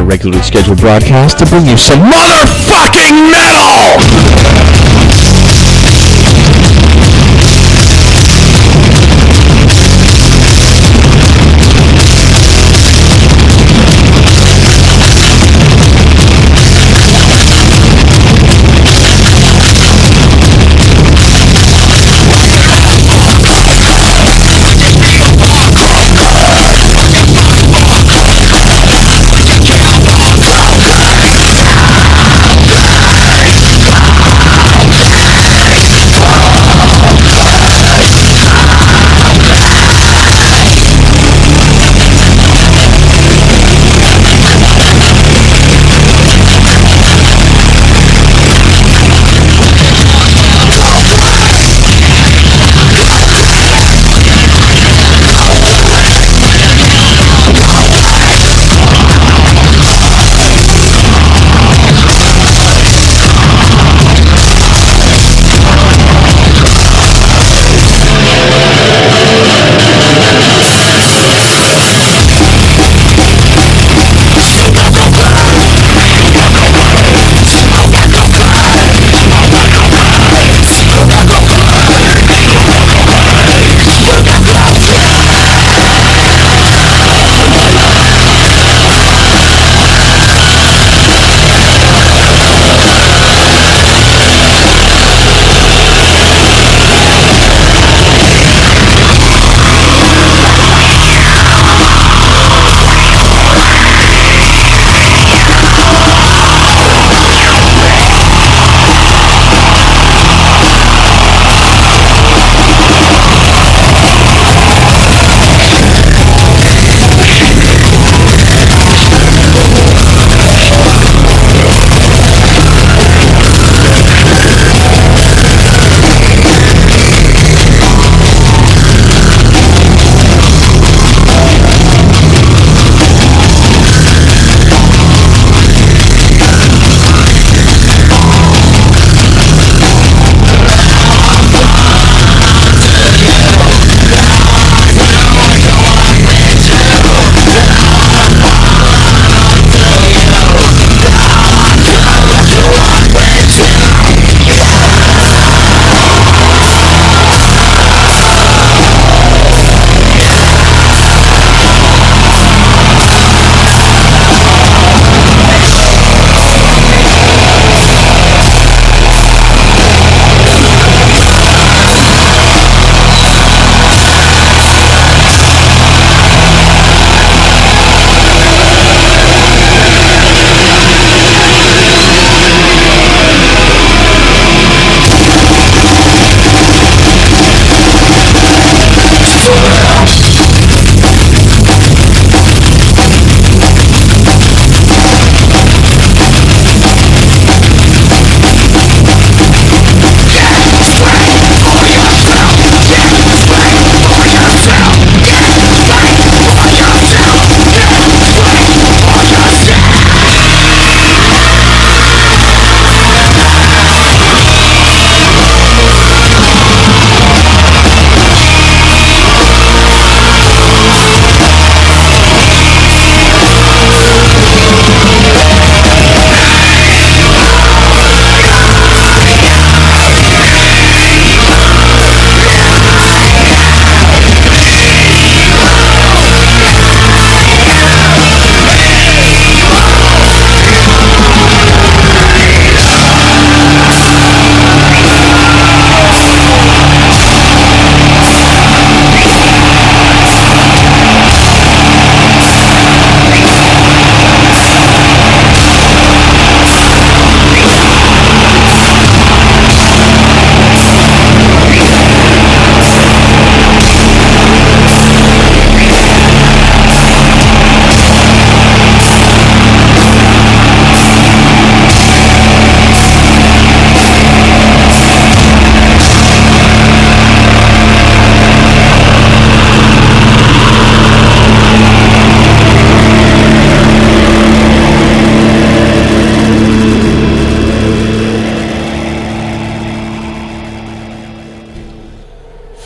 regularly scheduled broadcast to bring you some motherfucking metal!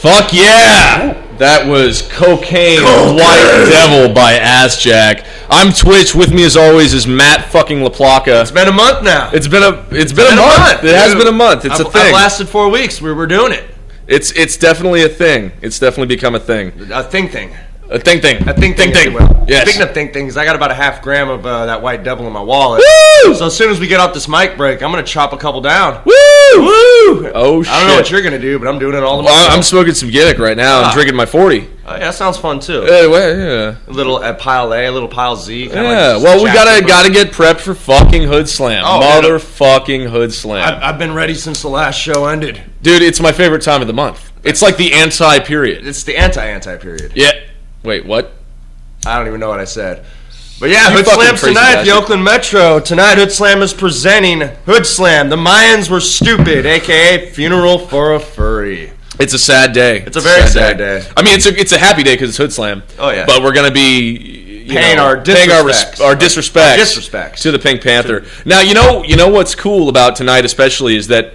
Fuck yeah! That was Cocaine White Devil by Assjack. I'm Twitch. With me as always is Matt fucking LaPlaca. It's been a month now. It's been a month. It has been a month. It's a thing. I've lasted 4 weeks. We're doing it. It's definitely a thing. It's definitely become a thing. A thing. A thing. A thing. Well, yes. Speaking of things, I got about a half gram of that White Devil in my wallet. Woo! So as soon as we get off this mic break, I'm gonna chop a couple down. Woo! Oh shit! I don't know what you're gonna do, but I'm doing it all the I'm smoking some Gimmick right now. I'm drinking my 40. Yeah, that sounds fun too. Yeah. A little pile A, a little pile Z. Yeah. Well, we gotta get prepped for fucking Hood Slam. Motherfucking Hood Slam. I've been ready since the last show ended. Dude, it's my favorite time of the month. It's like the anti-period. It's the anti period. Yeah. Wait, what? I don't even know what I said. But yeah, You Hood fucking Slam's crazy tonight, bastard. the Oakland Metro. Tonight, Hood Slam is presenting Hood Slam. The Mayans were stupid, a.k.a. Funeral for a Furry. It's a sad day. It's a very sad day. I mean, it's a happy day because it's Hood Slam. Oh, yeah. But we're gonna be paying our disrespects to the Pink Panther. Now, you know what's cool about tonight, especially, is that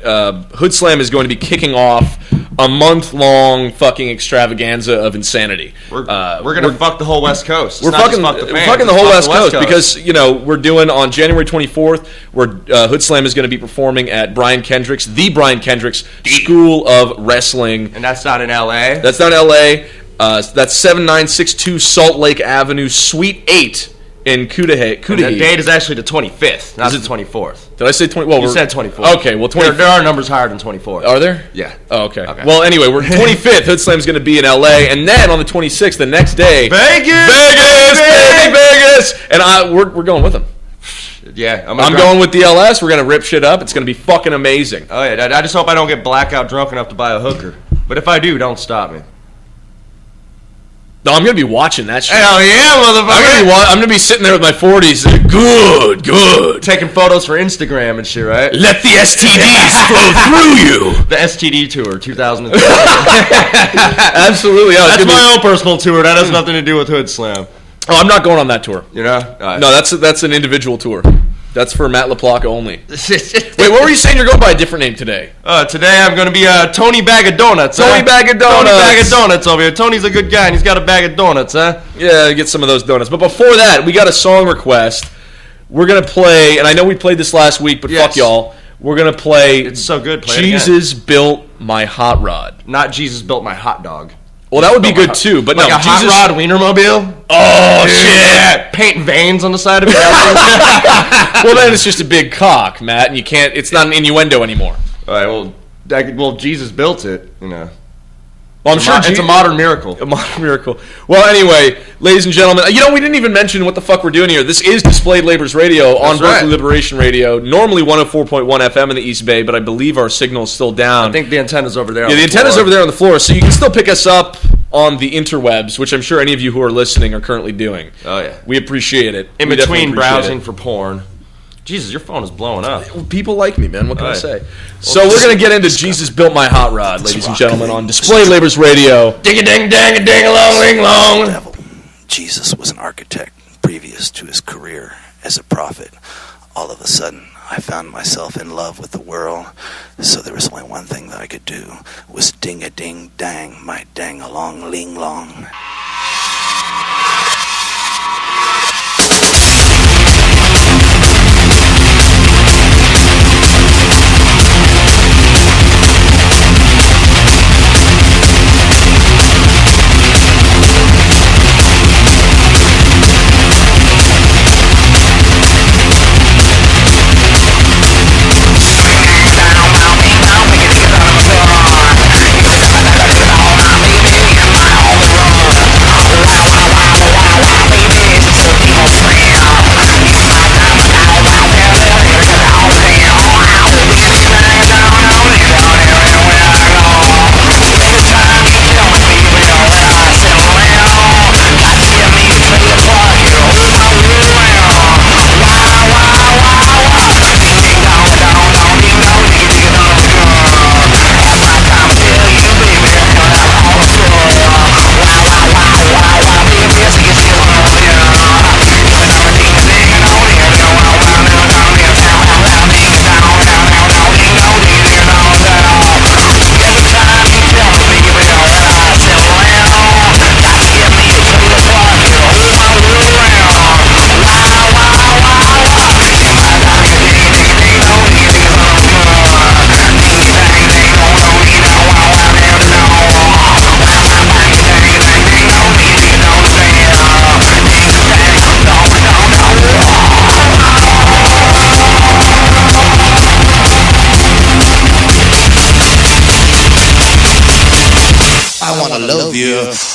Hood Slam is going to be kicking off a month-long fucking extravaganza of insanity. We're gonna fuck the whole West Coast. We're fucking the whole West Coast because we're doing on January 24th. Where Hood Slam is going to be performing at Brian Kendrick's School of Wrestling, and that's not in L.A. That's not L.A. That's 7962 Salt Lake Avenue, Suite 8 in Cudahy. And the date is actually the 25th, not the 24th. Did I say 20? Well, you said 24th. Okay, well, there are numbers higher than 24th. Are there? Yeah. Oh, okay. Well, anyway, we're 25th. Hood Slam's going to be in L.A. And then on the 26th, the next day, Vegas, and we're going with them. Yeah, I'm going with the LS. We're going to rip shit up. It's going to be fucking amazing. Oh, yeah. I just hope I don't get blackout drunk enough to buy a hooker. But if I do, don't stop me. No, I'm going to be watching that shit. Hell yeah, motherfucker. I'm going to be sitting there with my 40s. Good. Taking photos for Instagram and shit, right? Let the STDs flow through you. The STD Tour 2003. Absolutely. That's my own personal tour. That has nothing to do with Hood Slam. Oh, I'm not going on that tour. You know? No, that's an individual tour. That's for Matt LaPlaca only. Wait, what were you saying? You're going by a different name today. Today I'm going to be Tony Bag of Donuts. Tony Bag of Donuts. Tony Bag of Donuts over here. Tony's a good guy, and he's got a bag of donuts, huh? Yeah, get some of those donuts. But before that, we got a song request. We're going to play, and I know we played this last week, but fuck y'all. We're going to play... It's so good. Play Jesus Built My Hot Rod. Not Jesus Built My Hot Dog. Well, that would be good too, but like no, a hot rod Wienermobile. Oh shit! Yeah. Painting veins on the side of it. Well, then it's just a big cock, Matt, and you can't. It's not an innuendo anymore. All right. Well, Jesus built it. You know. Well, I'm sure it's a modern miracle. A modern miracle. Well, anyway, ladies and gentlemen, we didn't even mention what the fuck we're doing here. This is Displayed Labors Radio on Berkeley Liberation Radio. Normally 104.1 FM in the East Bay, but I believe our signal's still down. I think the antenna's over there. Yeah, the antenna's over there on the floor, so you can still pick us up on the interwebs, which I'm sure any of you who are listening are currently doing. Oh yeah, we appreciate it. In between browsing for porn. Jesus, your phone is blowing up. People like me, man. What can I say? So we're going to get into Jesus Built My Hot Rod, ladies and gentlemen, on Displayed Labors Radio. Ding-a-ding-dang-a-ding-a-long-ling-long. Jesus was an architect previous to his career as a prophet. All of a sudden, I found myself in love with the world, so there was only one thing that I could do, was ding-a-ding-dang, my dang-a-long-ling-long. steer.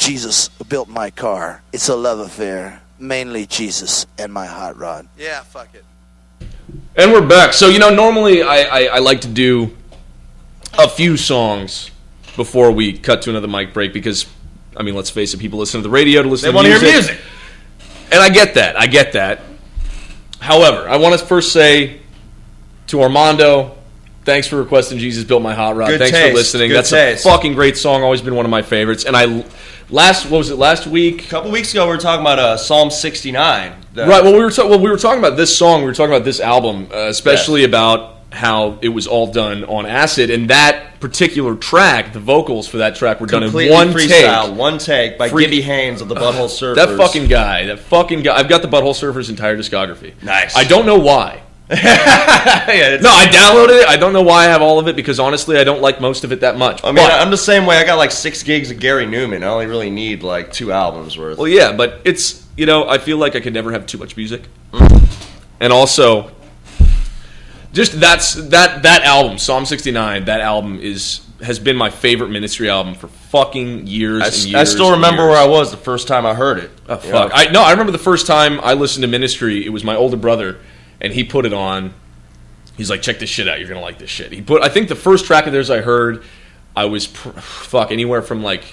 Jesus built my car. It's a love affair. Mainly Jesus and my hot rod. Yeah, fuck it. And we're back. So, normally I like to do a few songs before we cut to another mic break because, let's face it, people listen to the radio to listen to music. They want to hear music. And I get that. However, I want to first say to Armando, thanks for requesting Jesus Built My Hot Rod. Thanks for listening. That's a fucking great song. Always been one of my favorites. And last week? A couple weeks ago, we were talking about Psalm 69. Right. Well, we were talking about this song. We were talking about this album, especially about how it was all done on acid. And that particular track, the vocals for that track were done in one take. One take by Gibby Haynes of the Butthole Surfers. That fucking guy. I've got the Butthole Surfers' entire discography. Nice. I don't know why. No, I downloaded it. I don't know why I have all of it because honestly, I don't like most of it that much. I'm the same way. I got like 6 gigs of Gary Newman. I only really need like 2 albums worth. Well, yeah, but it's I feel like I could never have too much music, and also, just that album, Psalm 69. That album has been my favorite Ministry album for fucking years and years. I still remember where I was the first time I heard it. Oh fuck! I remember the first time I listened to Ministry. It was my older brother. And he put it on. He's like, check this shit out. You're going to like this shit. I think the first track of theirs I heard, I was, anywhere from like,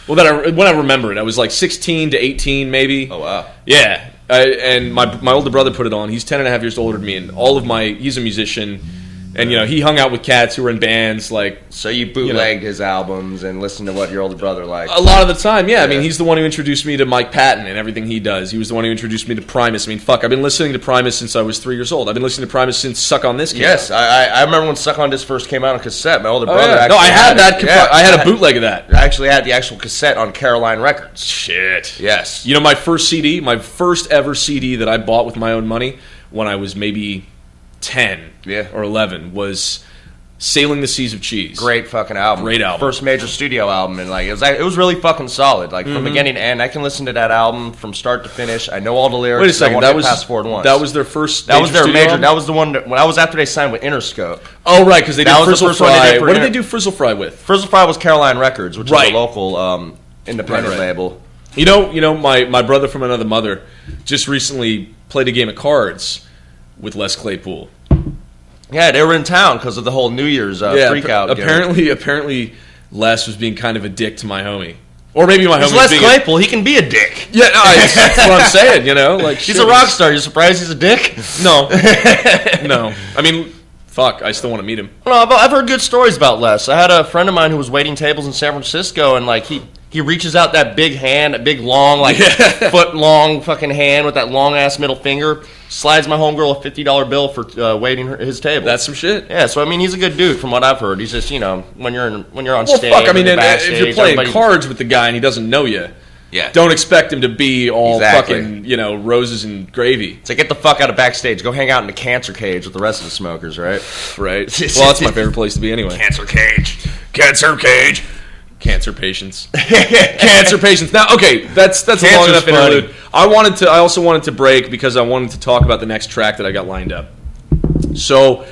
when I remember it, I was like 16 to 18 maybe. Oh, wow. Yeah. And my older brother put it on. He's 10 and a half years older than me. And he's a musician. And, he hung out with cats who were in bands. So you bootlegged his albums and listened to what your older brother liked? A lot of the time, yeah. He's the one who introduced me to Mike Patton and everything he does. He was the one who introduced me to Primus. I've been listening to Primus since I was 3 years old. I've been listening to Primus since Suck On This came out. Yes, I remember when Suck On This first came out on cassette. My older brother actually I had that. I had a bootleg of that. I actually had the actual cassette on Caroline Records. Shit. Yes. My first ever CD that I bought with my own money when I was maybe 10 or 11 was Sailing the Seas of Cheese. Great fucking album. Great album. First major studio album, and like it was really fucking solid. Like from beginning to end, I can listen to that album from start to finish. I know all the lyrics. Wait a second, that was their first. That was their major. That was the one when I was after they signed with Interscope. Oh right, because they did Frizzle Fry. What did they do Frizzle Fry with? Frizzle Fry was Caroline Records, which is a local independent label. You know, my brother from another mother just recently played a game of cards with Les Claypool. Yeah, they were in town because of the whole New Year's freak out. Apparently, Les was being kind of a dick to my homie, or maybe my homie. Les Claypool, he can be a dick. Yeah, no, that's what I'm saying. You know, like he's a rock star. You surprised he's a dick? No, no. I mean, fuck, I still want to meet him. No, I've heard good stories about Les. I had a friend of mine who was waiting tables in San Francisco, and like he reaches out that big hand, that big long, like foot long fucking hand with that long ass middle finger. Slides my homegirl a $50 bill for waiting his table. That's some shit. Yeah, so I mean, he's a good dude from what I've heard. He's just, you know, when you're on stage. Fuck, I mean, if you're playing cards with the guy and he doesn't know you, don't expect him to be all fucking, you know, roses and gravy. So get the fuck out of backstage. Go hang out in the cancer cage with the rest of the smokers, right? Right. Well, that's my favorite place to be anyway. Cancer cage. Cancer cage. Cancer patients. Cancer patients. Now, okay, that's a long enough interlude. I also wanted to break because I wanted to talk about the next track that I got lined up. So,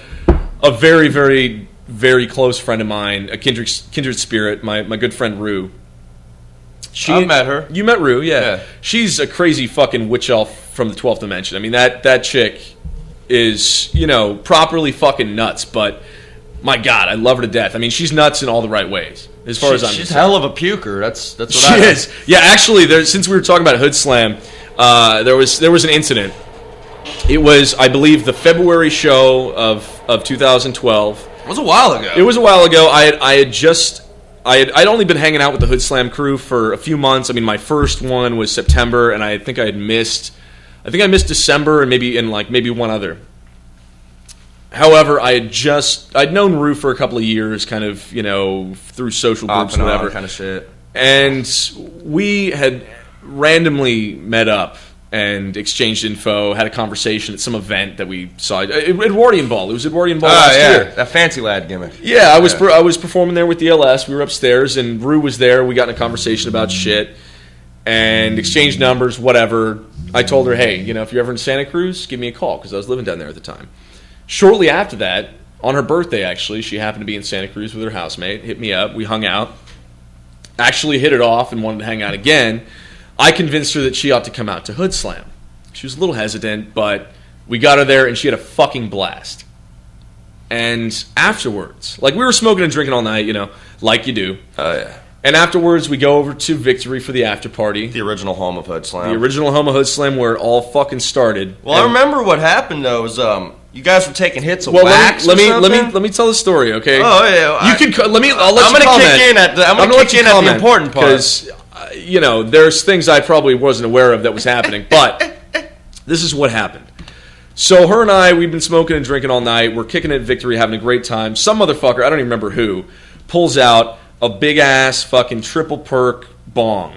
a very, very, very close friend of mine, a kindred spirit, my good friend Rue. I met her. You met Rue, yeah. She's a crazy fucking witch elf from the 12th dimension. I mean, that chick is, you know, properly fucking nuts, but my God, I love her to death. I mean, she's nuts in all the right ways. As far as I'm concerned. She's hell of a puker. That's what she is. Yeah, actually, since we were talking about Hood Slam, there was an incident. It was, I believe, the February show of 2012. It was a while ago. It was a while ago. I'd only been hanging out with the Hood Slam crew for a few months. I mean, my first one was September, and I think I missed December and maybe one other. However, I'd known Rue for a couple of years, kind of, you know, through social groups and whatever kind of shit. And we had randomly met up and exchanged info, had a conversation at some event that we saw. Edwardian Ball. It was Edwardian Ball last year. That fancy lad gimmick. Yeah, I was performing there with the LS. We were upstairs, and Rue was there. We got in a conversation about shit and exchanged numbers, whatever. I told her, hey, you know, if you're ever in Santa Cruz, give me a call, because I was living down there at the time. Shortly after that, on her birthday, actually, she happened to be in Santa Cruz with her housemate, hit me up, we hung out, actually hit it off and wanted to hang out again. I convinced her that she ought to come out to Hood Slam. She was a little hesitant, but we got her there and she had a fucking blast. And afterwards, like, we were smoking and drinking all night, you know, like you do. Oh, yeah. And afterwards, we go over to Victory for the after party. The original home of Hood Slam. The original home of Hood Slam, where it all fucking started. Well, I remember what happened, though, was you guys were taking hits of wax. Let me tell the story, okay? Oh yeah. I'll let you comment. I'm gonna kick in at the important part, because you know, there's things I probably wasn't aware of that was happening. But this is what happened. So her and I, we'd been smoking and drinking all night. We're kicking it at Victory, having a great time. Some motherfucker, I don't even remember who, pulls out a big ass fucking triple perk bong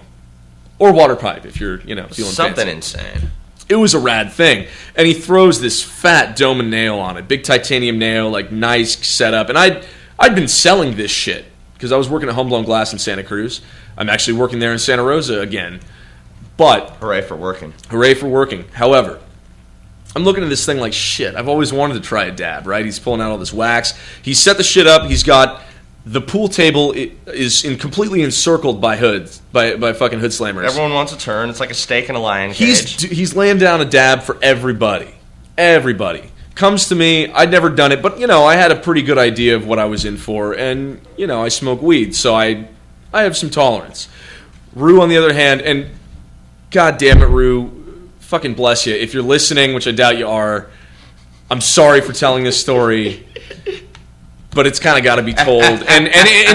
or water pipe if you're, you know, feeling something fancy. Insane. It was a rad thing. And he throws this fat dome and nail on it. Big titanium nail, like nice setup. And I'd been selling this shit because I was working at Homeblown Glass in Santa Cruz. I'm actually working there in Santa Rosa again. But hooray for working. Hooray for working. However, I'm looking at this thing like shit. I've always wanted to try a dab, right? He's pulling out all this wax. He's set the shit up. He's got the pool table is completely encircled by hoods, by fucking hood slammers. Everyone wants a turn. It's like a steak in a lion cage. He's laying down a dab for everybody. Everybody comes to me. I'd never done it, but you know, I had a pretty good idea of what I was in for, and you know, I smoke weed, so I have some tolerance. Rue, on the other hand, and god damn it, Rue, fucking bless you. If you're listening, which I doubt you are, I'm sorry for telling this story. But it's kind of got to be told. And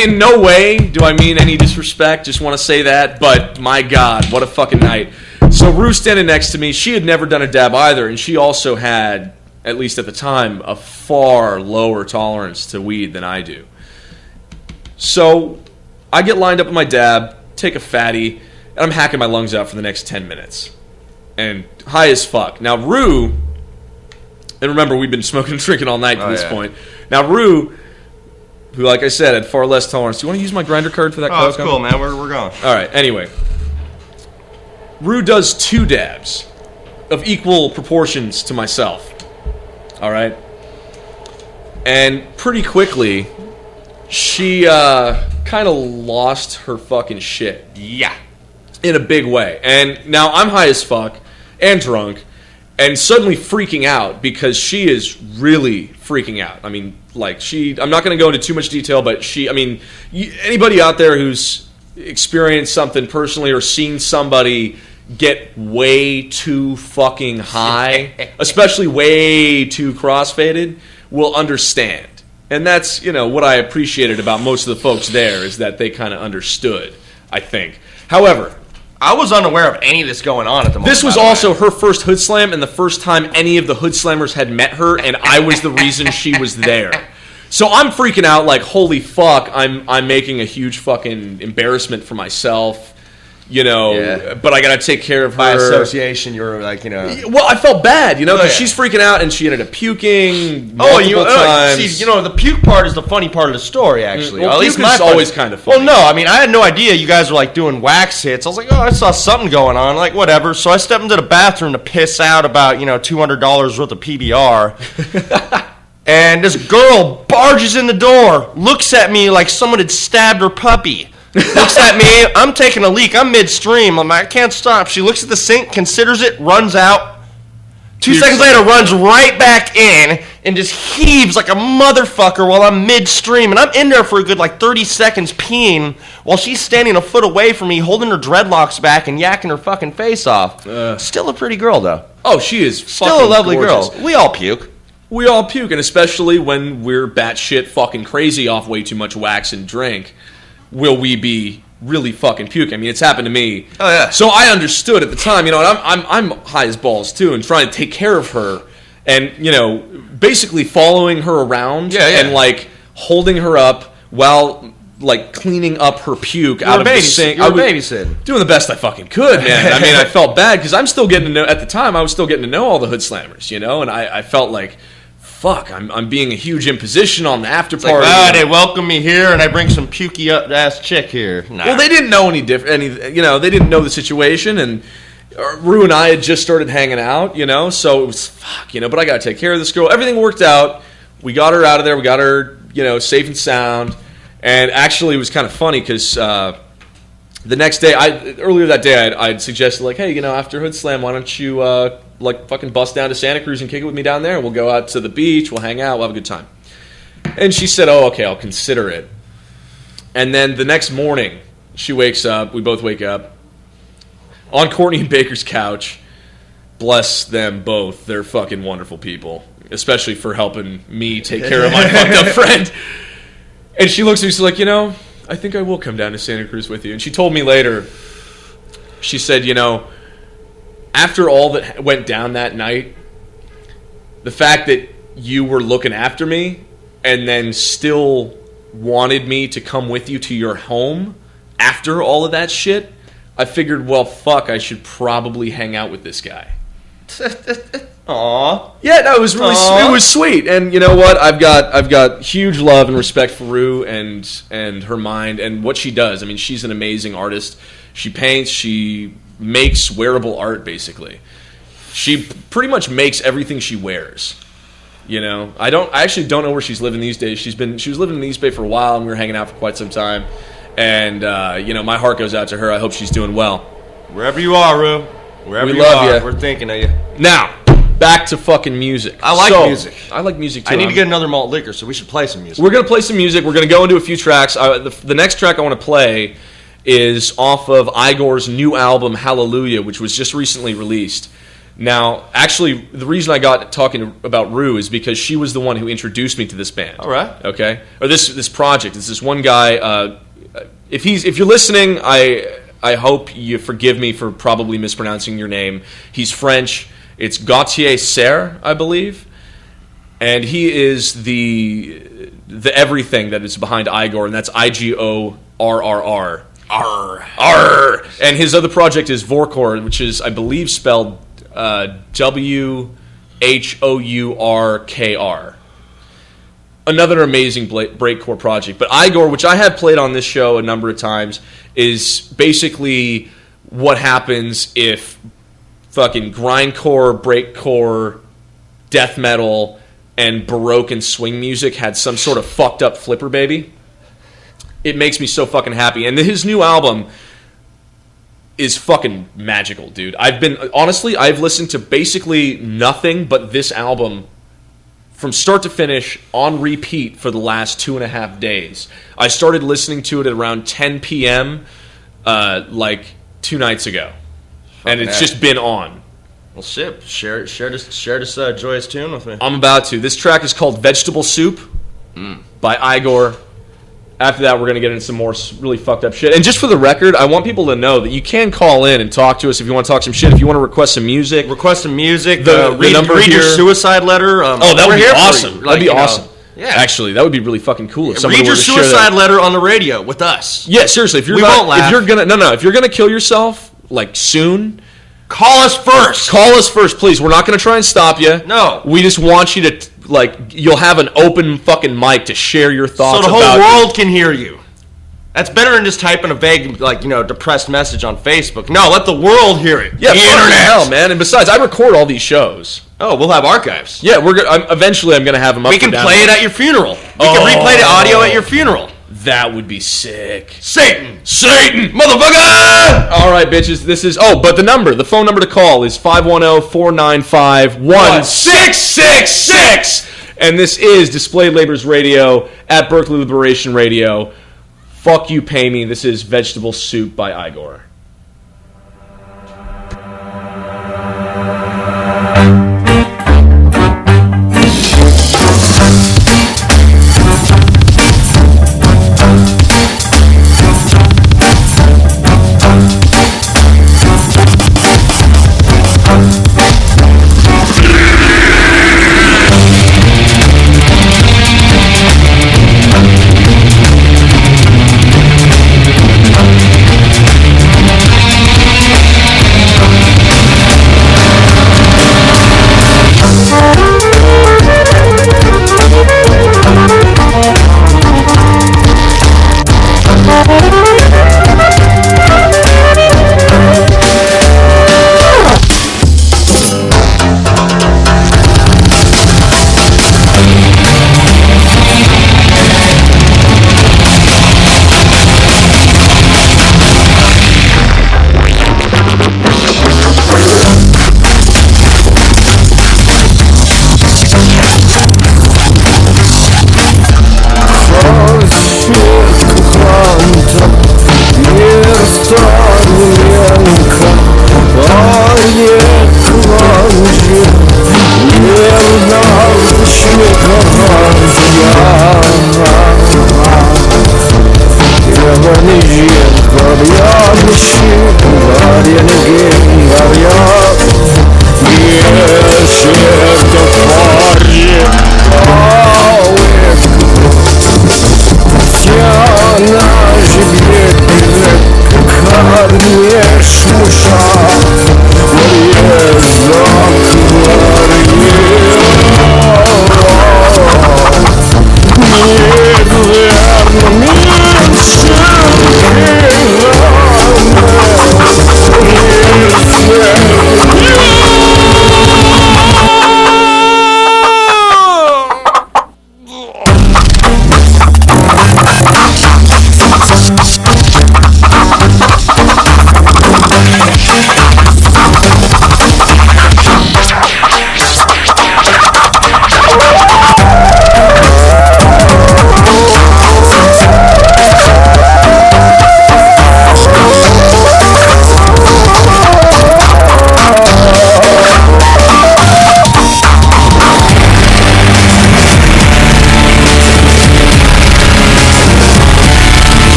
in no way do I mean any disrespect. Just want to say that. But my God, what a fucking night. So Rue standing next to me, she had never done a dab either. And she also had, at least at the time, a far lower tolerance to weed than I do. So I get lined up with my dab, take a fatty, and I'm hacking my lungs out for the next 10 minutes. And high as fuck. Now Rue, and remember, we've been smoking and drinking all night to this point. Now Rue who, like I said, had far less tolerance. Do you want to use my grinder card for that? Oh, that's cool, man. We're going. All right. Anyway, Rue does 2 dabs of equal proportions to myself. All right, and pretty quickly, she kind of lost her fucking shit. Yeah, in a big way. And now I'm high as fuck and drunk. And suddenly freaking out because she is really freaking out. I mean, like, I'm not going to go into too much detail, but anybody out there who's experienced something personally or seen somebody get way too fucking high, especially way too crossfaded, will understand. And that's, what I appreciated about most of the folks there is that they kind of understood, I think. However, I was unaware of any of this going on at the moment. This was also her first Hood Slam and the first time any of the Hood Slammers had met her, and I was the reason she was there. So I'm freaking out like, holy fuck, I'm making a huge fucking embarrassment for myself, but I got to take care of her. By association, you're like, Well, I felt bad, because she's freaking out and she ended up puking multiple times. See, the puke part is the funny part of the story, actually. Well, at least it's always kind of funny. Well, no, I mean, I had no idea you guys were, like, doing wax hits. I was like, I saw something going on. Like, whatever. So I stepped into the bathroom to piss out about, $200 worth of PBR. And this girl barges in the door, looks at me like someone had stabbed her puppy. Looks at me, I'm taking a leak, I'm midstream, I'm like, I can't stop. She looks at the sink, considers it, runs out. 2 seconds later, runs right back in and just heaves like a motherfucker while I'm midstream. And I'm in there for a good 30 seconds peeing while she's standing a foot away from me, holding her dreadlocks back and yakking her fucking face off. Still a pretty girl, though. Oh, she is still a lovely gorgeous. Girl. We all puke. We all puke, and especially when we're batshit fucking crazy off way too much wax and drink. Will we be really fucking puking? I mean, it's happened to me. Oh, yeah. So I understood at the time, and I'm high as balls, too, and trying to take care of her and, basically following her around and, holding her up while, cleaning up her puke out of the sink. You were babysitting. Doing the best I fucking could, man. I mean, I felt bad because I'm still getting to know, at the time, I was still getting to know all the Hood Slammers, and I felt like, fuck, I'm being a huge imposition on the after party. They welcome me here, and I bring some pukey up ass chick here. Nah. Well, they didn't know any different. They didn't know the situation, and Rue and I had just started hanging out, so it was fuck, but I got to take care of this girl. Everything worked out. We got her out of there. We got her, safe and sound. And actually, it was kind of funny because the next day, earlier that day, I'd suggested hey, after Hood Slam, why don't you fucking bust down to Santa Cruz and kick it with me down there? We'll go out to the beach, we'll hang out, we'll have a good time. And she said, oh, okay, I'll consider it. And then the next morning, she wakes up, we both wake up, on Courtney and Baker's couch. Bless them both, they're fucking wonderful people, especially for helping me take care of my fucked up friend. And she looks at me, she's like, I think I will come down to Santa Cruz with you. And she told me later, she said, after all that went down that night, the fact that you were looking after me and then still wanted me to come with you to your home after all of that shit, I figured, well, fuck, I should probably hang out with this guy. Aww. Yeah, no, it was really it was sweet. And you know what? I've got huge love and respect for Rue and her mind and what she does. I mean, she's an amazing artist. She paints, she makes wearable art, basically. She pretty much makes everything she wears. I actually don't know where she's living these days. She was living in the East Bay for a while, and we were hanging out for quite some time. And my heart goes out to her. I hope she's doing well. Wherever you are, Rue. Wherever we you love are, you. We're thinking of you. Now, back to fucking music. I like music. I like music too. I need to get another malt liquor, so we should play some music. We're going to play some music. We're going to go into a few tracks. The next track I want to play is off of Igor's new album, Hallelujah, which was just recently released. Now, actually, the reason I got talking about Rue is because she was the one who introduced me to this band. All right. Okay? Or this project. It's this one guy. If you're listening, I hope you forgive me for probably mispronouncing your name. He's French. It's Gauthier Serre, I believe. And he is the everything that is behind Igor, and that's IGORRR. R. And his other project is Vorkor, which is, I believe, spelled WHOURKR. another amazing breakcore project. But Igor, which I have played on this show a number of times, is basically what happens if fucking grindcore, breakcore, death metal, and Baroque and swing music had some sort of fucked up flipper baby. It makes me so fucking happy. And his new album is fucking magical, dude. I've listened to basically nothing but this album from start to finish on repeat for the last 2.5 days. I started listening to it at around 10 p.m. Like 2 nights ago. And it's just been on. Well, shit. Share this joyous tune with me. I'm about to. This track is called Vegetable Soup by Igor. After that, we're going to get into some more really fucked up shit. And just for the record, I want people to know that you can call in and talk to us if you want to talk some shit. If you want to request some music. The number read your suicide letter. That would be awesome. That'd be awesome. Yeah. Actually, that would be really fucking cool. If read your suicide letter on the radio with us. Yeah, seriously. If you're gonna kill yourself, like, soon, call us first. Call us first, please. We're not going to try and stop you. No. We just want you to, you'll have an open fucking mic to share your thoughts so the whole world can hear you. That's better than just typing a vague, depressed message on Facebook. No, let the world hear it. Yeah, the internet. Hell, man. And besides, I record all these shows. Oh, we'll have archives. Yeah, eventually I'm going to have them up. We can play it at your funeral. We can replay the audio at your funeral. That would be sick. Satan, motherfucker! All right, bitches. But the phone number to call is 510-495-1666. And this is Displayed Labor's Radio at Berkeley Liberation Radio. Fuck you, pay me. This is Vegetable Soup by Igor.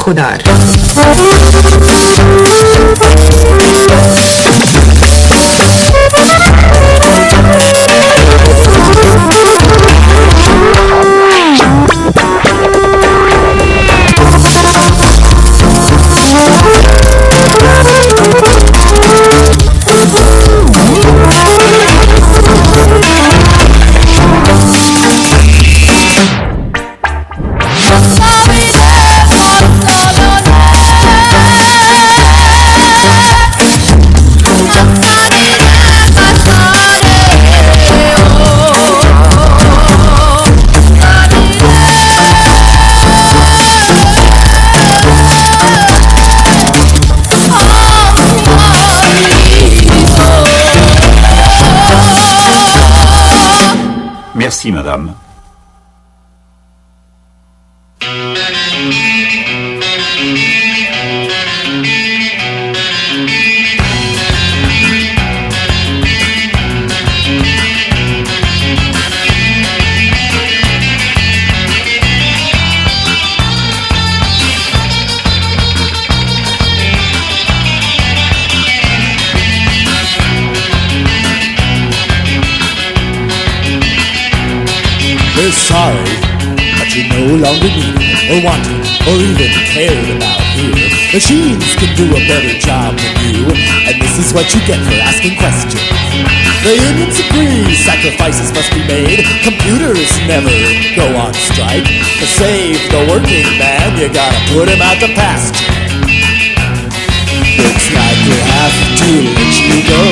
خودار Merci, madame. We're sorry, but you no longer need it, or want it, or even cared about here. Machines can do a better job than you, and this is what you get for asking questions. The unions agree sacrifices must be made. Computers never go on strike. To save the working man, you gotta put him out to pasture. Looks like we have to let you go.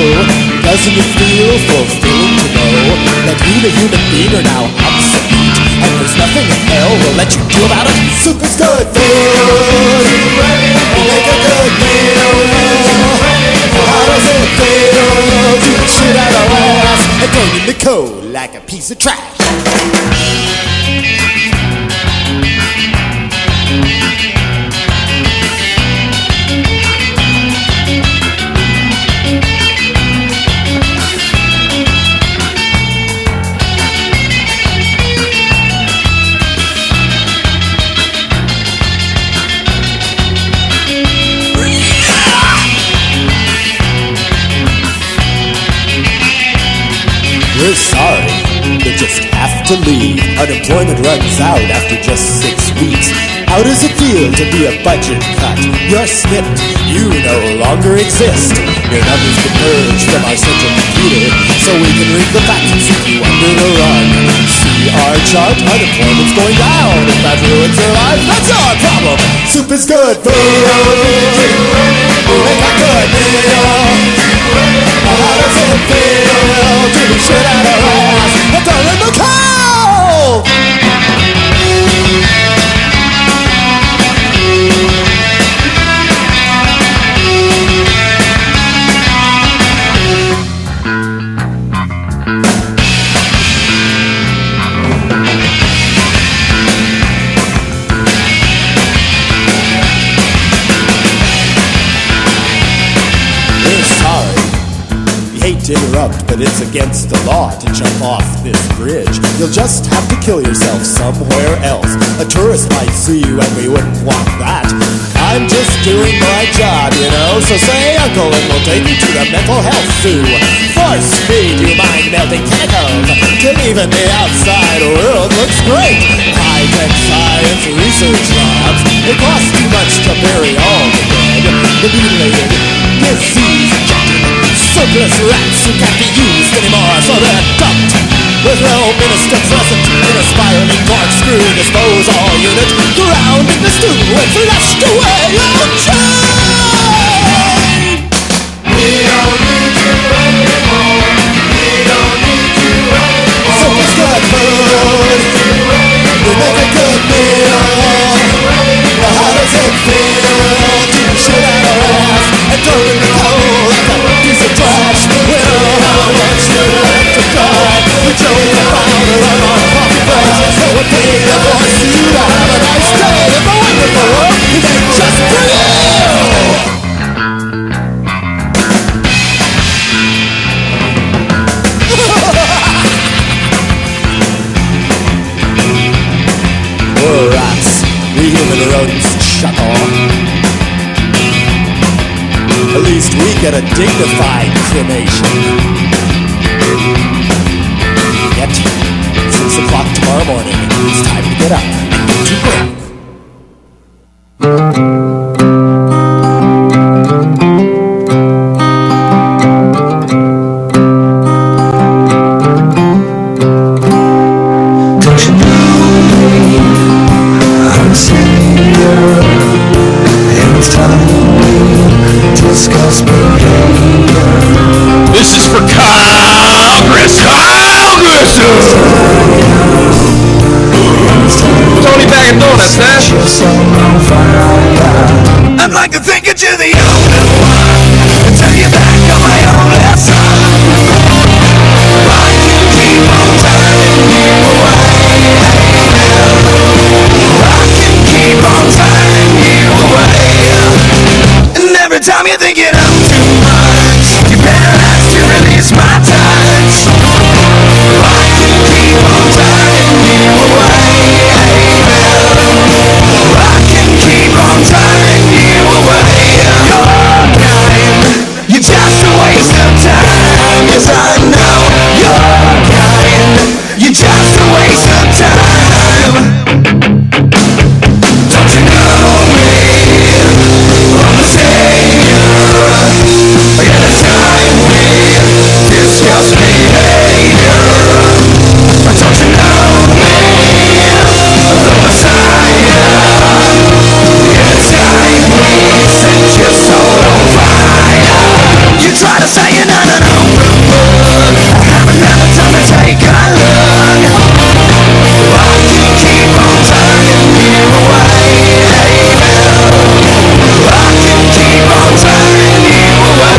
Doesn't it feel fulfilling to know that you, the human being, are now obsolete, and there's nothing in hell will let you do about it? Super's good food. Make a good meal. How does it feel to the shit out of ass and throw in the cold like a piece of trash? We're sorry, you just have to leave. Unemployment runs out after just 6 weeks. How does it feel to be a budget cut? You're snipped, you no longer exist. Your numbers been purged from our central computer, so we can read the facts and sweep you under the rug. See our chart, unemployment's going down. If that ruins your life, that's our problem. Soup is good food. Make a good meal. How does it feel to be shit out of ass and thrown in the cold? To interrupt, but it's against the law to jump off this bridge. You'll just have to kill yourself somewhere else. A tourist might see you and we wouldn't want that. I'm just doing my job, you know, so say uncle and we'll take you to the mental health zoo. Force feed you mind-melting chemicals till even the outside world looks great. High-tech science research labs, it costs too much to bury all the dead. The mutilated, disease-injected surplus rats who can't be used anymore, so they're dumped with no minister present in a spiraling corkscrew disposal unit, drowned in the stew and flushed away on chain. We don't need you anymore. We don't need you anymore. Surplus good food. We make a good meal. How does it feel to shit out of ass and throw in the cold like a piece of trash? We know how much you like to cry. We joke about it on our coffee breaks, so we pay the voice to you to have a nice day in the wonderful world we made just for you. Poor rats, we human rodents chuckle. At least we get a dignified cremation. Yet, 6 o'clock tomorrow morning, it's time to get up and go to work. This is for Congress! Tony Bag of Donuts, man! I'd like to take you to the only one and tell you back on my own left side. Why you keep on turning me Anytime you're thinking I'm too much, you better ask to release my touch. I can keep on turning you away. I can keep on turning you away. You're kind, you're just a waste of time. Yes, I know. You're kind, you're just a waste of time. Don't you know me? I'm the savior. Anytime we discuss behavior, don't you know me? The Messiah. Anytime we set your soul on fire, you try to say you're not an open book. I haven't had the time to take a look. I can keep on turning you away. I can keep on turning you away.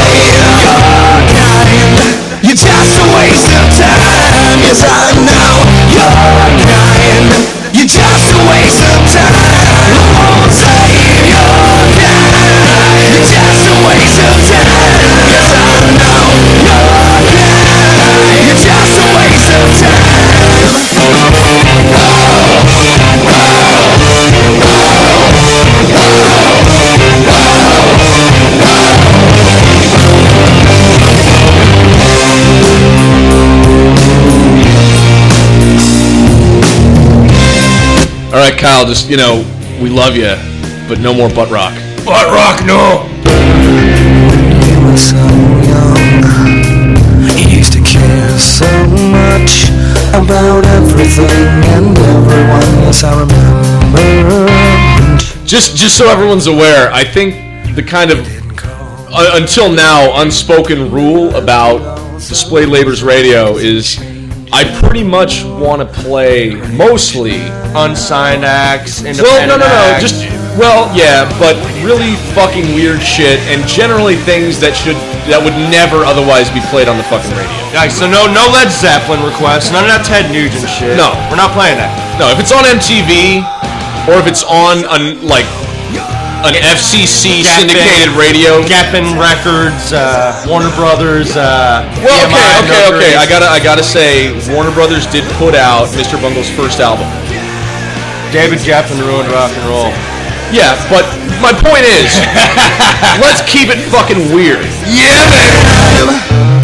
You're kind, you're just a waste of time. Yes, I know. You're kind, you're just a waste of time. I won't save. You're kind, you're just a waste of time. Yes, I know. You're kind, you're just a waste of time. All right, Kyle, just, we love you, but no more butt rock. Butt rock, no. You were so young. You used to care so much about everything and everyone. Yes, I remember. Just so everyone's aware, I think the kind of, until now, unspoken rule about Displayed Labor's radio is I pretty much want to play mostly Unsigned acts, well, independent acts. but really fucking weird shit, and generally things that would never otherwise be played on the fucking radio. Yeah, so no Led Zeppelin requests, none of that Ted Nugent shit. No. We're not playing that. No, if it's on MTV, or if it's on an FCC syndicated radio. Geffen Records, Warner Brothers. Okay. I gotta say, Warner Brothers did put out Mr. Bungle's first album. David Geffen ruined rock and roll. Yeah, but my point is, let's keep it fucking weird. Yeah, man.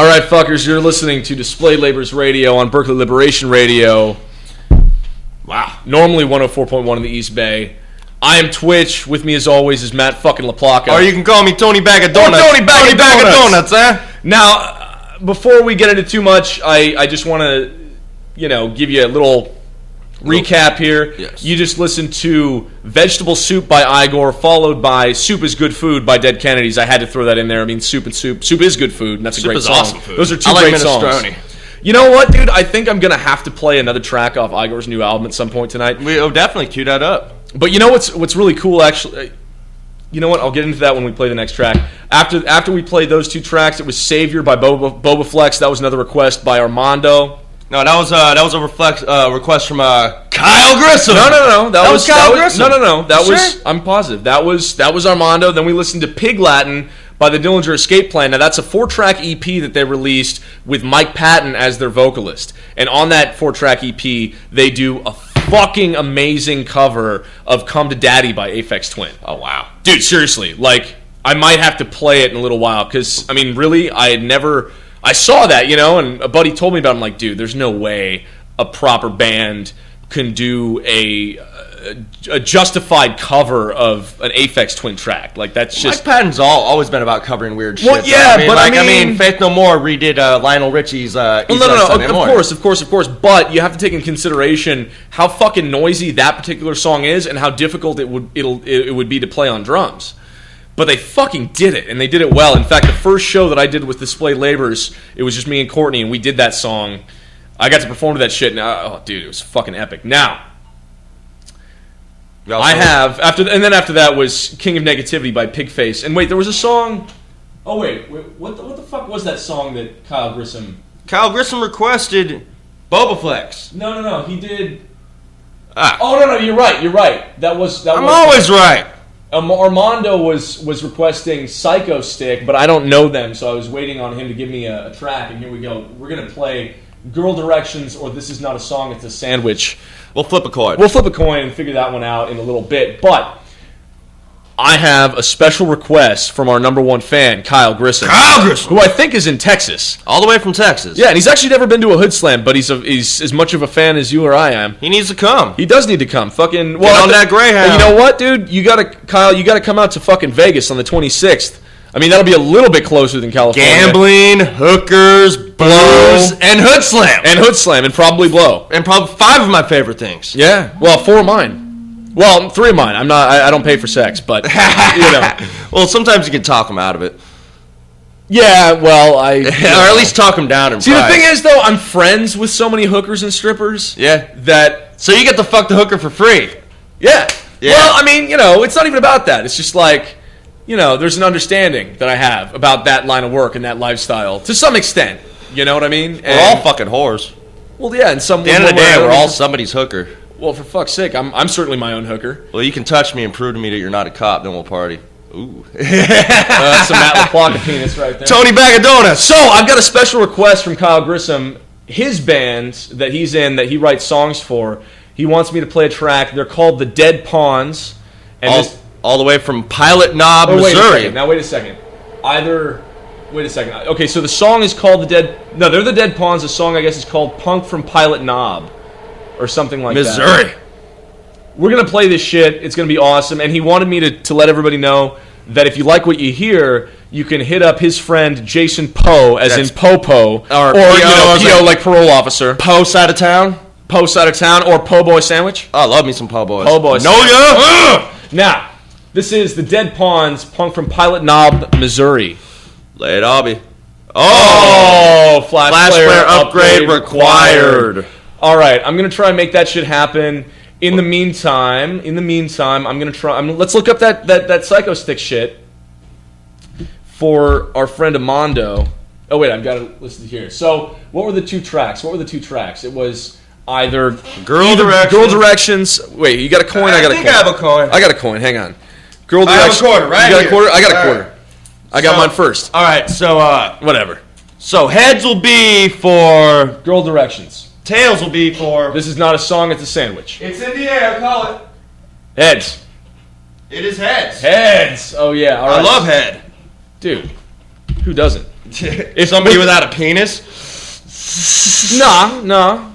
All right, fuckers, you're listening to Displayed Labors Radio on Berkeley Liberation Radio. Wow. Normally 104.1 in the East Bay. I am Twitch. With me, as always, is Matt fucking LaPlaca. Or you can call me Tony Bag of Donuts. Tony Bag of Donuts, huh? Now, before we get into too much, I just want to, give you a little recap here. Yes. You just listened to Vegetable Soup by Igor, followed by Soup is Good Food by Dead Kennedys. I had to throw that in there. I mean, Soup and Soup. Soup is good food, and that's a great song. Awesome food. Those are two I like great minestrone. songs. You know what, dude? I think I'm going to have to play another track off Igor's new album at some point tonight. We'll definitely cue that up. But you know what's really cool, actually? You know what? I'll get into that when we play the next track. After we played those two tracks, it was Savior by Boba Flex. That was another request by Armando. No, that was a request from Kyle Grissom. No. That was Kyle Grissom. No. That Sure? was. I'm positive. That was Armando. Then we listened to Pig Latin by the Dillinger Escape Plan. Now that's a 4-track EP that they released with Mike Patton as their vocalist. And on that 4-track EP, they do a fucking amazing cover of "Come to Daddy" by Aphex Twin. Oh wow, dude! Seriously, like I might have to play it in a little while because I mean, really, I saw that, and a buddy told me about it. I'm like, dude, there's no way a proper band can do a justified cover of an Aphex Twin track. Like, that's just... Mike Patton's always been about covering weird shit. Well, yeah, I mean, Faith No More redid Lionel Richie's No, of course. But you have to take into consideration how fucking noisy that particular song is and how difficult it would be to play on drums. But they fucking did it, and they did it well. In fact, the first show that I did with Displayed Labors, it was just me and Courtney, and we did that song. I got to perform to that shit, and dude, it was fucking epic. Now, after that was King of Negativity by Pigface. And wait, there was a song... Oh, wait, what the fuck was that song that Kyle Grissom... Kyle Grissom requested Boba Flex. No, he did... Oh, no, you're right. That was always right. Armando was requesting Psycho Stick, but I don't know them, so I was waiting on him to give me a track, and here we go. We're going to play Girl Directions or This Is Not a Song, It's a Sandwich. We'll flip a coin. And figure that one out in a little bit, but I have a special request from our number one fan, Kyle Grissom. Who I think is in Texas. All the way from Texas. Yeah, and he's actually never been to a Hood Slam, but he's as much of a fan as you or I am. He needs to come. He does need to come. Fucking get on that Greyhound. You know what, dude? Kyle, you gotta come out to fucking Vegas on the 26th. I mean, that'll be a little bit closer than California. Gambling, hookers, booze, and Hood Slam. And probably blow. And probably 5 of my favorite things. Yeah. Well, 4 of mine. Well, 3 of mine. I don't pay for sex, but, Well, sometimes you can talk them out of it. Yeah, well, or at least talk them down in price. See, the thing is, though, I'm friends with so many hookers and strippers. Yeah. So you get to fuck the hooker for free. Yeah. Well, I mean, it's not even about that. It's just like... there's an understanding that I have about that line of work and that lifestyle to some extent. You know what I mean? We're all fucking whores. Well, yeah, and at the end of the day, we're all somebody's hooker. Well, for fuck's sake, I'm certainly my own hooker. Well, you can touch me and prove to me that you're not a cop, then we'll party. Ooh. That's some Matt LaPlaca penis right there. Tony Bag of Donuts. So, I've got a special request from Kyle Grissom. His band that he's in, that he writes songs for, he wants me to play a track. They're called The Dead Pawns. And all the way from Pilot Knob, Missouri. Wait a second. Wait a second. Okay, so the song is called they're the Dead Pawns. The song, I guess, is called Punk from Pilot Knob. Or something like Missouri. That. We're going to play this shit. It's going to be awesome. And he wanted me to let everybody know that if you like what you hear, you can hit up his friend Jason Poe, as in Popo. Or P.O. like parole officer. Poe side of town. Or Po' Boy Sandwich. I love me some Po' Boys. Po' Boy Sandwich. Now, this is the Dead Pawns, Punk from Pilot Knob, Missouri. Lay it, Obby. Flash player upgrade required. All right, I'm going to try and make that shit happen. In the meantime, I'm going to try... let's look up that Psycho Stick shit for our friend Armando. Oh, wait, I've got it listed here. So, what were the two tracks? It was either Girl Directions. Wait, you got a coin? I got a coin. I have a coin. I got a coin. Hang on. Girl Directions. I have a quarter, right? You got a quarter? I got a quarter. I got mine first. All right, so... whatever. So, heads will be for... Girl Directions. Tails will be for... This is not a song, it's a sandwich. It's in the air, call it. Heads. It is heads. Heads. Oh, yeah. All right. I love head. Dude, who doesn't? If somebody without a penis? No.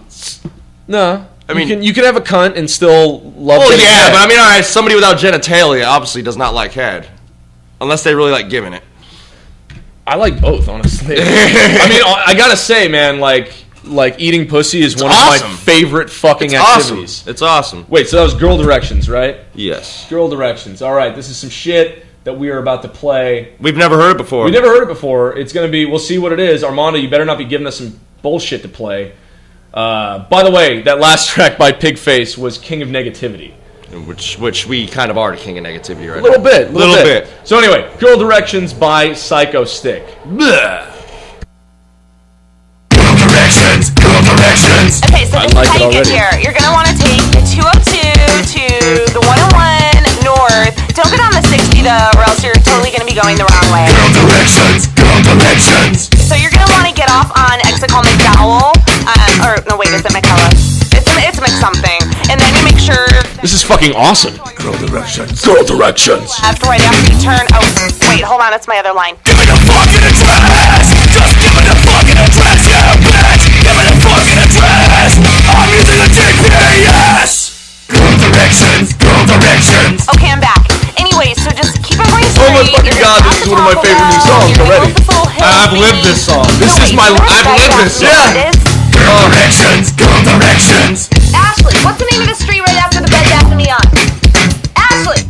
I mean, you can have a cunt and still love. Well, yeah, head. but I mean, all right, somebody without genitalia obviously does not like head, unless they really like giving it. I like both, honestly. I mean, I gotta say, man, like eating pussy is one of my favorite fucking activities. Awesome. It's awesome. Wait, so that was Girl Directions, right? Yes. Girl Directions. All right, this is some shit that we are about to play. We've never heard it before. We've never heard it before. It's gonna be. We'll see what it is. Armando, you better not be giving us some bullshit to play. By the way, that last track by Pigface was King of Negativity. Which we kind of are the king of negativity right now. Little bit. So anyway, Girl Directions by Psycho Stick. Bleh. Girl Directions. Okay, so this is how you get here. You're going to want to take the 202 to the 101 north. Don't get on the 60 though, or else you're totally going to be going the wrong way. Girl Directions. So you're going to want to get off on exit called McDowell. No, wait, is it McCullough? It's McSomething. And then you make sure... This is fucking awesome. Girl Directions. Left, right after you turn... Oh, wait, hold on, that's my other line. Give me the fucking address! Just give me the fucking address, yeah, bitch! Give me the fucking address! I'm using a GPS! Girl Directions. Okay, I'm back. Anyway, so just keep on going straight. Oh my fucking god, this is one of my favorite new songs already. I've lived this song. I've lived this song. Yeah. Girl Directions. Ashley, what's the name of the street right after the Bed Bath & Beyond? Ashley.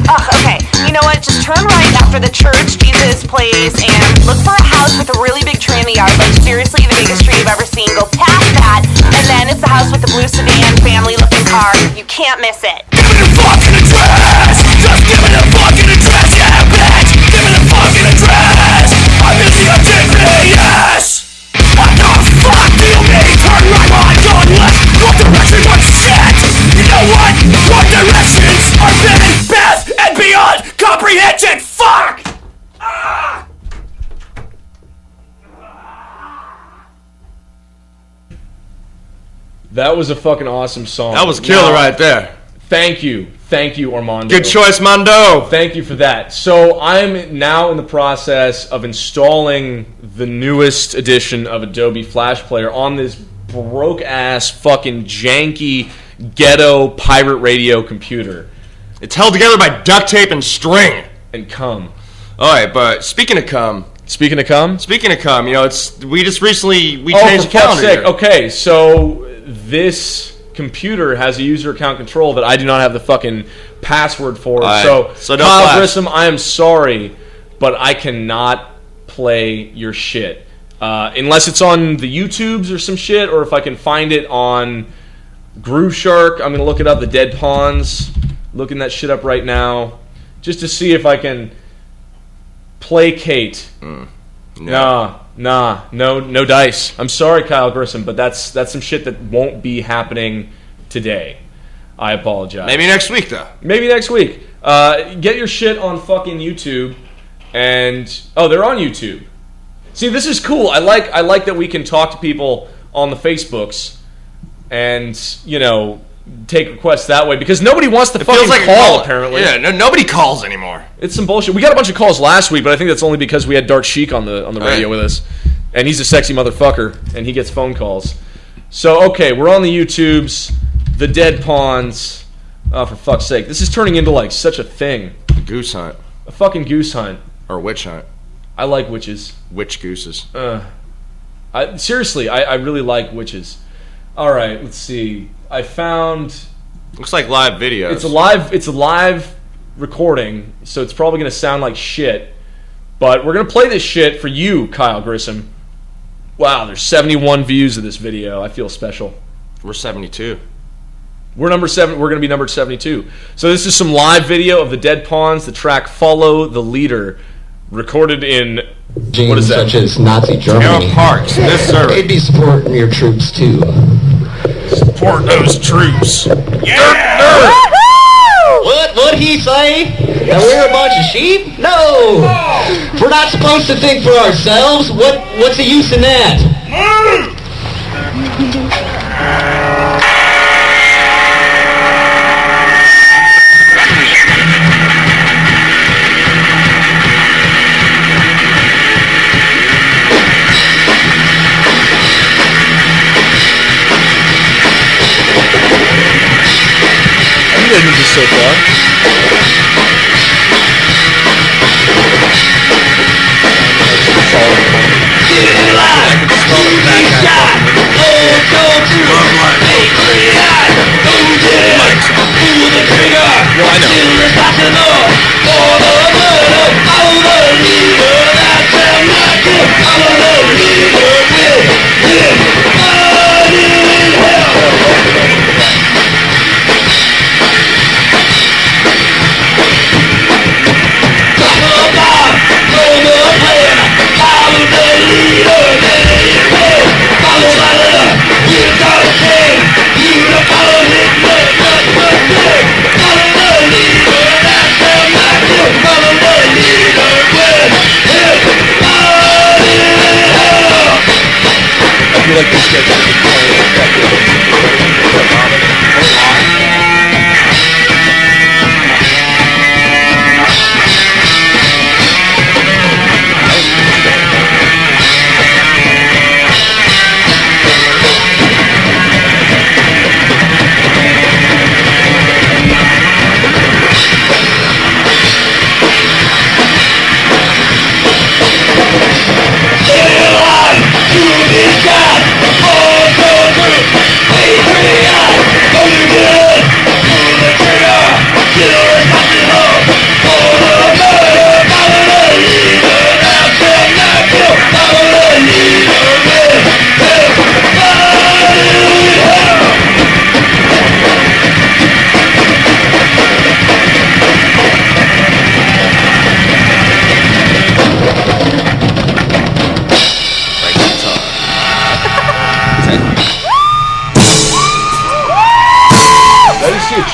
Okay. You know what? Just turn right after the church, Jesus Place, and look for a house with a really big tree in the yard. Like, seriously, the biggest tree you've ever seen. Go past that, and then it's the house with the blue sedan, family-looking car. You can't miss it. Give me the fucking address! Just give me the fucking address, yeah, bitch! Give me the fucking address! I'm using a GPS! What the fuck do you mean? Turn right on, go left! What direction? What shit? You know what? What directions are Bed Bath and Beyond comprehension? Fuck! That was a fucking awesome song. That was killer right there. Thank you, Armando. Good choice, Mondo. Thank you for that. So I'm now in the process of installing the newest edition of Adobe Flash Player on this broke-ass, fucking janky, ghetto pirate radio computer. It's held together by duct tape and string. And cum. All right, but speaking of cum, you know, we just recently changed the calendar. Sake. Okay, so this computer has a user account control that I do not have the fucking password for. Right. So Kyle Grissom, I am sorry, but I cannot play your shit. Unless it's on the YouTubes or some shit, or if I can find it on Groove Shark. I'm going to look it up, the Dead Pawns. Looking that shit up right now. Just to see if I can placate. No dice. I'm sorry, Kyle Grissom, but that's some shit that won't be happening today. I apologize. Maybe next week, though. Maybe next week. Get your shit on fucking YouTube, and they're on YouTube. See, this is cool. I like that we can talk to people on the Facebooks, and take requests that way, because nobody wants to fucking call, apparently. Yeah, nobody calls anymore. It's some bullshit. We got a bunch of calls last week, but I think that's only because we had Dark Sheik on the radio with us. And he's a sexy motherfucker, and he gets phone calls. So, okay, we're on the YouTubes, the Dead Pawns. Oh, for fuck's sake. This is turning into, like, such a thing. A goose hunt. A fucking goose hunt. Or a witch hunt. I like witches. Witch gooses. Seriously, I really like witches. All right, let's see. I found... Looks like live videos. It's a live recording, so it's probably going to sound like shit. But we're going to play this shit for you, Kyle Grissom. Wow, there's 71 views of this video. I feel special. We're 72. We're number 7. We're going to be number 72. So this is some live video of the Dead Pawns, the track "Follow the Leader," recorded in what is that? Such as Nazi Germany. Parks. This server. They'd be supporting your troops too. Support those troops. Yeah. What'd he say? That we're a bunch of sheep? No. We're not supposed to think for ourselves. What's the use in that? so far.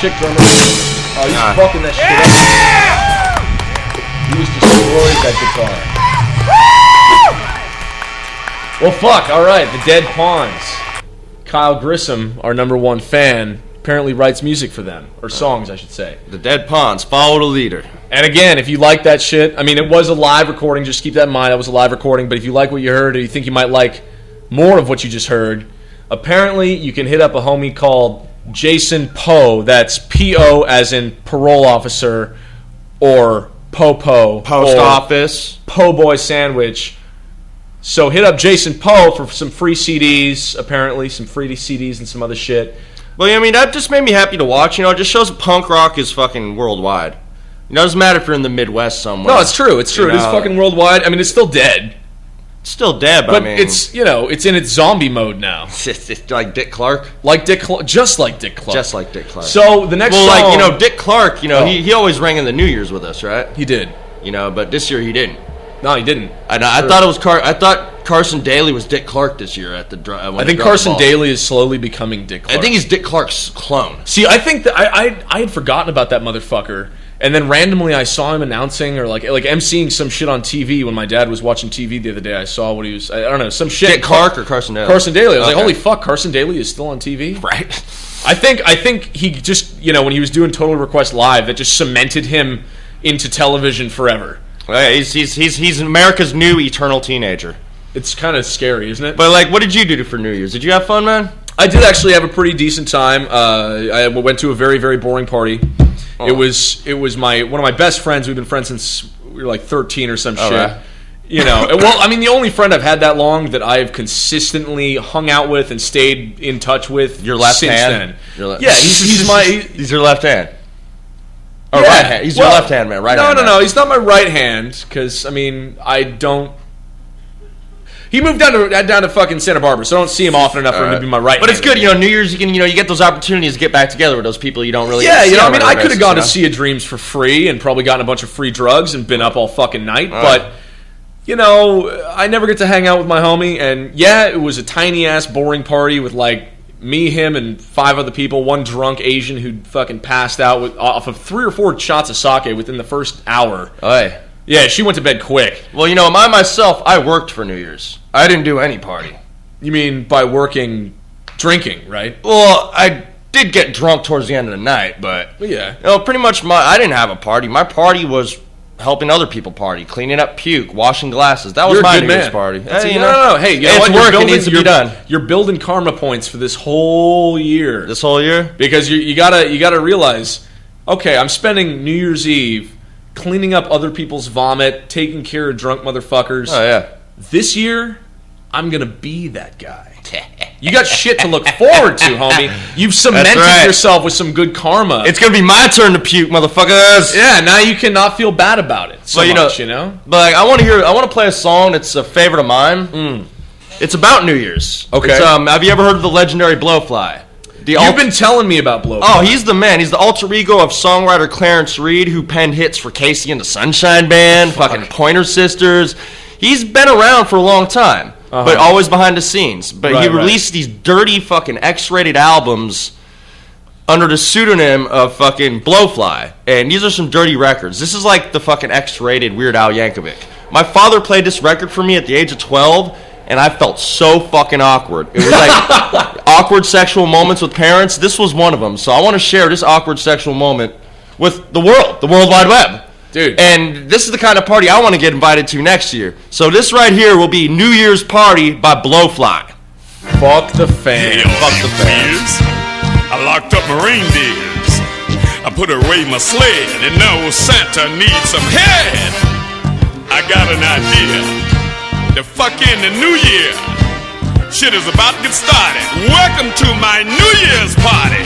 Chick drummer. Oh, he's fucking that shit up. He just destroyed that guitar. Well, fuck. All right, the Dead Pawns. Kyle Grissom, our #1 fan, apparently writes music for them, or songs, I should say. The Dead Pawns, follow the leader. And again, if you like that shit, I mean, it was a live recording. Just keep that in mind. That was a live recording. But if you like what you heard, or you think you might like more of what you just heard, apparently you can hit up a homie called Jason Poe. That's P-O as in parole officer, or Popo. Post office. Po' boy sandwich. So hit up Jason Poe for some free CDs, apparently. Some free CDs and some other shit. Well, I mean, that just made me happy to watch. You know, it just shows punk rock is fucking worldwide. It doesn't matter if you're in the Midwest somewhere. No, it's true. It's true. It is fucking worldwide. I mean, it's still dead. It's still dead, but I mean, it's, you know, it's in its zombie mode now. It's like Dick Clark? Like Dick Clark. Just like Dick Clark. Just like Dick Clark. So the next song... like, you know, Dick Clark, you know, he always rang in the New Year's with us, right? He did. You know, but this year he didn't. No, he didn't. I thought it was I thought Carson Daly was Dick Clark this year at the I think Carson Daly is slowly becoming Dick Clark. I think he's Dick Clark's clone. See, I think that I had forgotten about that motherfucker. And then randomly I saw him announcing or like emceeing some shit on TV when my dad was watching TV the other day. I saw what he was, I don't know, some shit. Dick Clark or Carson Daly? Carson Daly. I was like, holy fuck, Carson Daly is still on TV? Right. I think he just, you know, when he was doing Total Request Live, that just cemented him into television forever. Well, yeah, he's America's new eternal teenager. It's kind of scary, isn't it? But like, what did you do for New Year's? Did you have fun, man? I did actually have a pretty decent time. I went to a very, very boring party. Oh. It was one of my best friends. We've been friends since we were like 13 or some shit. Right. You know, well, I mean, the only friend I've had that long that I've consistently hung out with and stayed in touch with. Your left since hand. Then. Yeah, he's your left hand. Oh, yeah. Right hand. He's your left hand man. Right hand. No. He's not my right hand because I mean I don't. He moved down to fucking Santa Barbara, so I don't see him often enough for him to be my right. But it's good, you know. New Year's, you get those opportunities to get back together with those people you don't really. Yeah, you know. I mean, I could have gone to Sea of Dreams for free and probably gotten a bunch of free drugs and been up all fucking night. But you know, I never get to hang out with my homie. And yeah, it was a tiny ass boring party with like me, him, and 5 other people. One drunk Asian who fucking passed out off of 3 or 4 shots of sake within the first hour. Hey. Yeah, she went to bed quick. Well, you know, myself, I worked for New Year's. I didn't do any party. You mean by drinking, right? Well, I did get drunk towards the end of the night, but yeah, you know, pretty much I didn't have a party. My party was helping other people party, cleaning up puke, washing glasses. That was my New Year's party. Hey, no. Hey, you know what? Work. It needs to be done. You're building karma points for this whole year. This whole year, because you gotta realize okay, I'm spending New Year's Eve cleaning up other people's vomit, taking care of drunk motherfuckers. Oh, yeah. This year, I'm going to be that guy. You got shit to look forward to, homie. You've cemented yourself with some good karma. It's going to be my turn to puke, motherfuckers. Yeah, now you cannot feel bad about it so much, you know? But like, I want to play a song that's a favorite of mine. It's about New Year's. Okay. Have you ever heard of the legendary Blowfly? You've been telling me about Blowfly. Oh, he's the man. He's the alter ego of songwriter Clarence Reed, who penned hits for Casey and the Sunshine Band, fucking Pointer Sisters. He's been around for a long time, but always behind the scenes. But he released these dirty fucking X-rated albums under the pseudonym of fucking Blowfly. And these are some dirty records. This is like the fucking X-rated Weird Al Yankovic. My father played this record for me at the age of 12, and I felt so fucking awkward. It was like awkward sexual moments with parents. This was one of them. So I want to share this awkward sexual moment with the world, the World Wide Web. Dude. And this is the kind of party I want to get invited to next year. So this right here will be New Year's Party by Blowfly. Fuck the fans. Hey, fuck the fans. I locked up my reindeers. I put away my sled, and now Santa needs some head. I got an idea. The fucking the New Year. Shit is about to get started. Welcome to my New Year's party.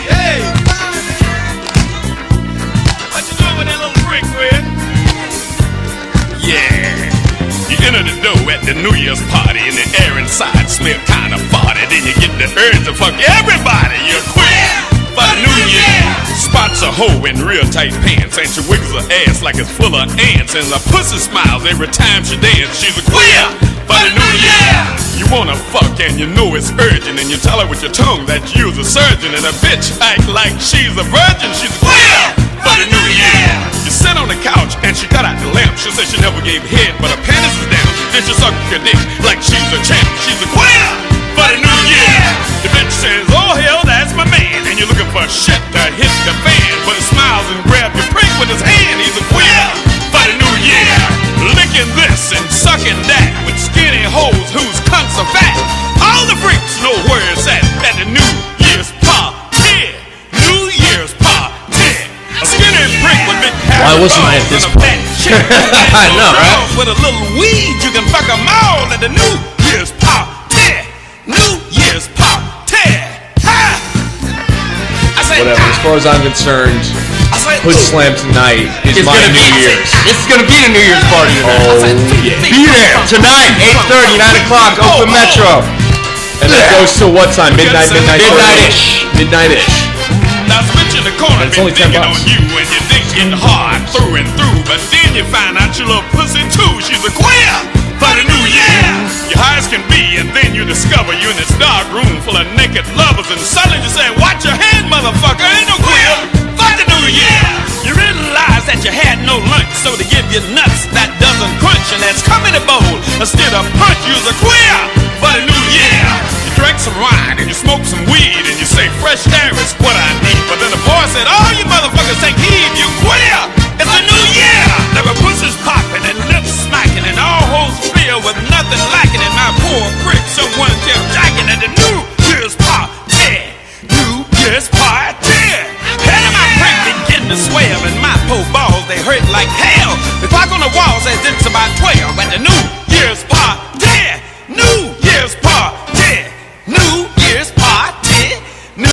Hey! What you doing with that little brick, Red? Yeah. You enter the door at the New Year's party and the air inside smell kinda farty. Then you get the urge to fuck everybody. You're queer for the New Year. Spots a hoe in real tight pants and she wiggles her ass like it's full of ants. And her pussy smiles every time she dances. She's a queer for the New Year. You wanna fuck and you know it's urgent, and you tell her with your tongue that you's a surgeon, and a bitch act like she's a virgin. She's a queer for the New Year. You sit on the couch and she cut out the lamp. She said she never gave head, but her panties is down. Then she suck your dick like she's a champ. She's a queer for the New Year. The bitch says, oh hell, that's my man. And you're looking for shit to hit the fan, but he smiles and grabs your prick with his hand. He's a queer for the New Year. Licking this and sucking that with skinny hoes whose cunts are fat. All the freaks know where it's at the New Year's party. New Year's party. A skinny prick with big hair. Why wasn't I at this point? I know, right? With a little weed, you can fuck them all at the New Year's party. New Year's party. Ha! I say, whatever. As far as I'm concerned, Hood Slam tonight is my New Year's. This is gonna be the New Year's party tonight. Oh yeah. Be there tonight, 8:30, 9 o'clock, Open Metro. And that goes till what time? Midnight-ish. Midnight-ish. Now switch in the corner, It's been only $10. thinking on you, and your dick's getting hard through and through. But then you find out your little pussy too. She's a queer for the New Year. You're high as can be, and then you discover you're in this dark room full of naked lovers, and suddenly you say, watch your hand, motherfucker, ain't no queer for the New Year. You realize that you had no lunch, so they give you nuts that doesn't crunch, and that's come in a bowl instead of punch. You're a queer for the New Year. You drink some wine and you smoke some weed, and you say fresh air is what I need. But then the boy said, oh, you motherfuckers take heed, you queer. It's a new year. There were pussies popping and lips smacking, and all hoes filled with nothing lacking. In my poor prick, someone kept jacking at the New Year's party. New Year's party. Head of my prick begin to swell, and my poor balls, they hurt like hell. The clock on the wall says it's about 12 at the New Year's party.